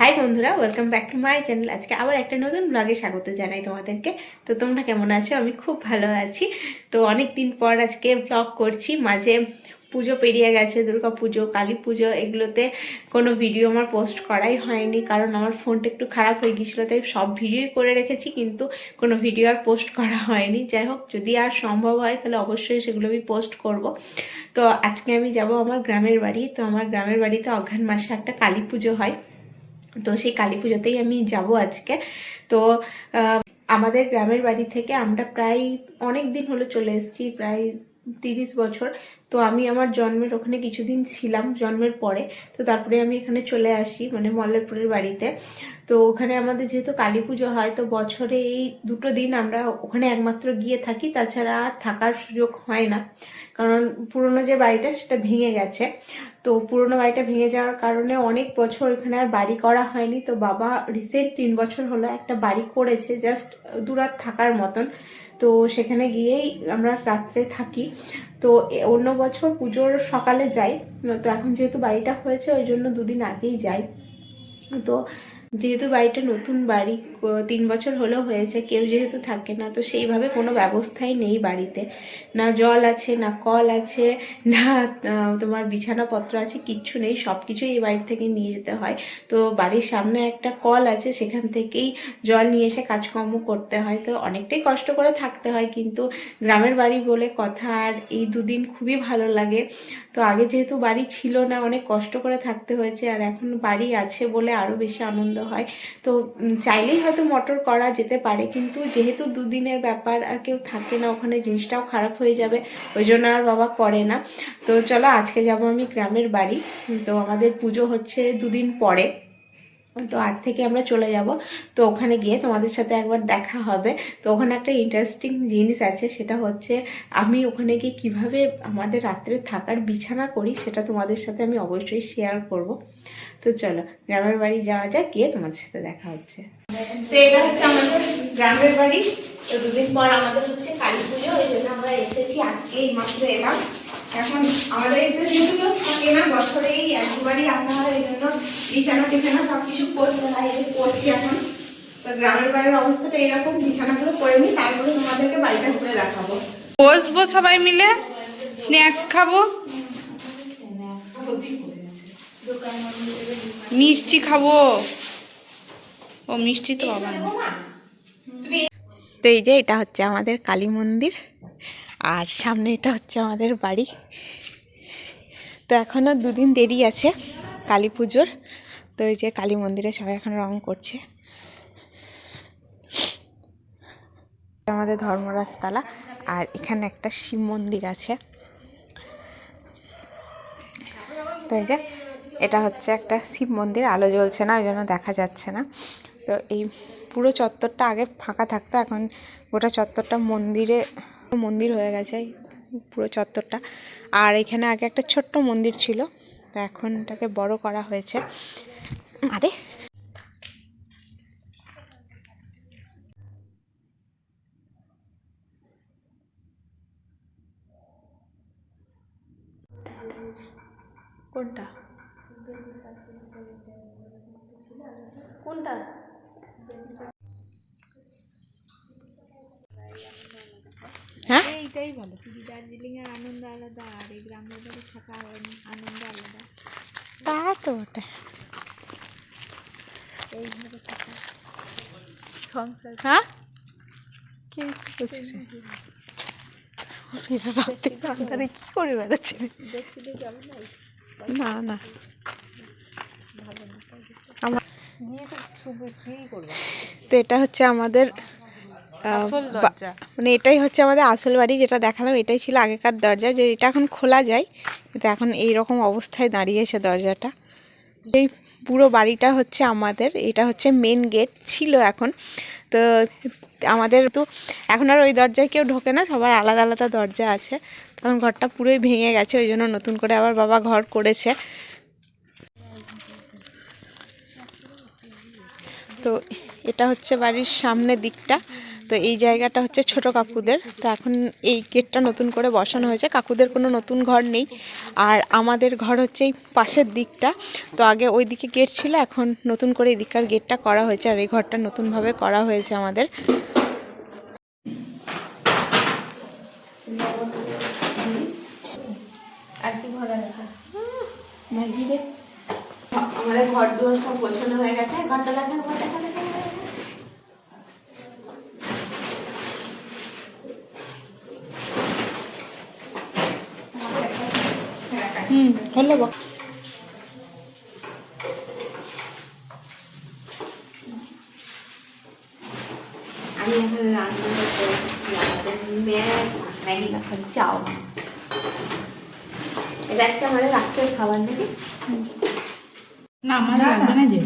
High বন্ধুরা, welcome back to my channel. আজকে আবার একটা নতুন ব্লগে স্বাগত জানাই তোমাদেরকে। তো তোমরা কেমন আছো? আমি খুব ভালো আছি। তো অনেক দিন পর আজকে ব্লগ করছি। মাঝে পুজো পেরিয়ে গেছে, দুর্গা পুজো, কালী পুজো, এগুলোতে কোনো ভিডিও আমার পোস্ট করাই হয়নি, কারণ আমার ফোনটা একটু খারাপ হয়ে গিয়েছিলো। তাই সব ভিডিওই করে রেখেছি, কিন্তু কোনো ভিডিও আর পোস্ট করা হয়নি। যাই হোক, যদি আর সম্ভব হয় তাহলে অবশ্যই সেগুলো আমি পোস্ট করব। তো আজকে আমি যাব আমার গ্রামের বাড়ি। তো আমার গ্রামের বাড়িতে অঘ্রাণ মাসে একটা কালী পুজো হয়। তো সেই কালী পুজোতেই আমি যাব আজকে। তো আমাদের গ্রামের বাড়ি থেকে আমরা প্রায় অনেক দিন হলো চলে এসেছি, প্রায় 30 বছর। তো আমি আমার জন্মের ওখানে কিছুদিন ছিলাম, জন্মের পরে। তো তারপরে আমি এখানে চলে আসি, মানে মল্লারপুরের বাড়িতে। তো ওখানে আমাদের যেহেতু কালী পুজো হয়, তো বছরে এই দুটো দিন আমরা ওখানে একমাত্র গিয়ে থাকি, তাছাড়া আর থাকার সুযোগ হয় না। কারণ পুরনো যে বাড়িটা সেটা ভেঙে গেছে। তো পুরনো বাড়িটা ভেঙে যাওয়ার কারণে অনেক বছর এখানে আর বাড়ি করা হয়নি। তো বাবা রিসেন্ট 3 বছর হলো একটা বাড়ি করেছে, জাস্ট দুরাত থাকার মতন। তো সেখানে গিয়েই আমরা রাত্রে থাকি। তো অন্য বছর পুজোর সকালে যাই। তো এখন যেহেতু বাড়িটা হয়েছে, ওই জন্য দুদিন আগেই যাই। তো যেহেতু বাড়িটা নতুন বাড়ি, 3 বছর হলেও হয়েছে, কেউ যেহেতু থাকে না, তো সেইভাবে কোনো ব্যবস্থাই নেই বাড়িতে। না জল আছে, না কল আছে, না তোমার বিছানাপত্র আছে, কিচ্ছু নেই। সব কিছুই এই বাড়ি থেকে নিয়ে যেতে হয়। তো বাড়ির সামনে একটা কল আছে, সেখান থেকেই জল নিয়ে এসে কাজকর্ম করতে হয়। তো অনেকটাই কষ্ট করে থাকতে হয়, কিন্তু গ্রামের বাড়ি বলে কথা। আর এই দুদিন খুবই ভালো লাগে। তো আগে যেহেতু বাড়ি ছিল না, অনেক কষ্ট করে থাকতে হয়েছে, আর এখন বাড়ি আছে বলে আরও বেশি আনন্দ হয়। তো চাইলেই হয়তো মটর করা যেতে পারে, কিন্তু যেহেতু দুদিনের ব্যাপার আর কেউ থাকে না ওখানে, জিনিসটাও খারাপ হয়ে যাবে, ওই জন্য আর বাবা করে না। তো চলো, আজকে যাব আমি গ্রামের বাড়ি। তো আমাদের পুজো হচ্ছে দুদিন পরে। তো আজ থেকে আমরা চলে যাব। তো ওখানে গিয়ে তোমাদের সাথে একবার দেখা হবে। তো ওখানে একটা ইন্টারেস্টিং জিনিস আছে, সেটা হচ্ছে আমি ওখানে গিয়ে কীভাবে আমাদের রাত্রে থাকার বিছানা করি, সেটা তোমাদের সাথে আমি অবশ্যই শেয়ার করব। তো চলো গ্রামের বাড়ি যাওয়া যাক, গিয়ে তোমাদের সাথে দেখা হচ্ছে। তো এটা হচ্ছে আমাদের গ্রামের বাড়ি। তো দুদিন পর আমাদের হচ্ছে কালী পুজো, ওই জন্য আমরা এসেছি, আজকে এই মাত্র এলাম। এখন আমাদের একটু যেহেতু কেউ থাকে না, বছরেই একবারই আসা হয়, এই জন্য বিছানা টিছানা সবকিছু করতে হয়, এই করছি এখন। তো গ্রামের বাড়ির অবস্থাটা এরকম, বিছানাগুলো করে নিই, তারপরে তোমাদেরকে বাড়িটা ঘুরে দেখাবো। বসবো সবাই মিলে, স্ন্যাক্স খাবো, মিষ্টি খাবো। ও মিষ্টি তো বাবা না। তো এই যে এটা হচ্ছে আমাদের কালী মন্দির, আর সামনে এটা হচ্ছে আমাদের বাড়ি। তো এখনও দুদিন দেরি আছে কালী পুজোর। তো এই যে কালী মন্দিরে সবাই এখন রং করছে। আমাদের ধর্মরাজতলা, আর এখানে একটা শিব মন্দির আছে। তো এই যে এটা হচ্ছে একটা শিব মন্দির, আলো জ্বলছে না, ওই জন্য দেখা যাচ্ছে না। তো এই পুরো চত্বরটা আগে ফাঁকা থাকতো, এখন গোটা চত্বরটা মন্দির হয়ে গেছে পুরো চত্বরটা। আর এখানে আগে একটা ছোট্ট মন্দির ছিল, তো এখন এটাকে বড় করা হয়েছে। আরে কোনটা কোনটা? হ্যাঁ, এইটাই ভালো। দার্জিলিং এর আনন্দ আলাদা, আর এই গ্রামের বাড়ি থাকা আনন্দ আলাদা। তা তো বটে। এইভাবে থাকা সংসার। হ্যাঁ, কি করছিস? রাত্রি অন্ধকারে কি করে বেড়াচ্ছি? বেশি দিয়ে যাবে না, না না, ভালো না, আমার গিয়ে তো শুয়েই করবে। তো এটা হচ্ছে আমাদের আসল দরজা, মানে এটাই হচ্ছে আমাদের আসল বাড়ি, যেটা দেখালাম এটাই ছিল আগেকার দরজা, যে এটা এখন খোলা যায়, কিন্তু এখন এই রকম অবস্থায় দাঁড়িয়েছে দরজাটা। এই পুরো বাড়িটা হচ্ছে আমাদের, এটা হচ্ছে মেন গেট ছিল এখন। তো আমাদের তো এখন আর ওই দরজায় কেউ ঢোকে না, সবার আলাদা আলাদা দরজা আছে। তখন ঘরটা পুরোই ভেঙে গেছে, ওই জন্য নতুন করে আবার বাবা ঘর করেছে। তো এটা হচ্ছে বাড়ির সামনের দিকটা। তো এই জায়গাটা হচ্ছে ছোট কাকুদের। তো এখন এই গেটটা নতুন করে বসানো হয়েছে, কাকুদের কোনো নতুন ঘর নেই। আর আমাদের ঘর হচ্ছে এই পাশের দিকটা। তো আগে ওই দিকে গেট ছিল, এখন নতুন করে এদিককার গেটটা করা হয়েছে, আর এই ঘরটা নতুনভাবে করা হয়েছে আমাদের। আর কি ঘর আছে ম্যাগিদের, আমাদের ঘর দুয়ার সব গোছানো হয়ে গেছে। ঘরটা দেখা, ঘর দেখা, দেখা, দেখা। হলো বক। আমি এখন রান্না করতে আমাদের ম্যাগি না খালি চাও। এটা আজকে আমাদের রাত্রের খাবার নাকি? না আমাদের লাগবে না যে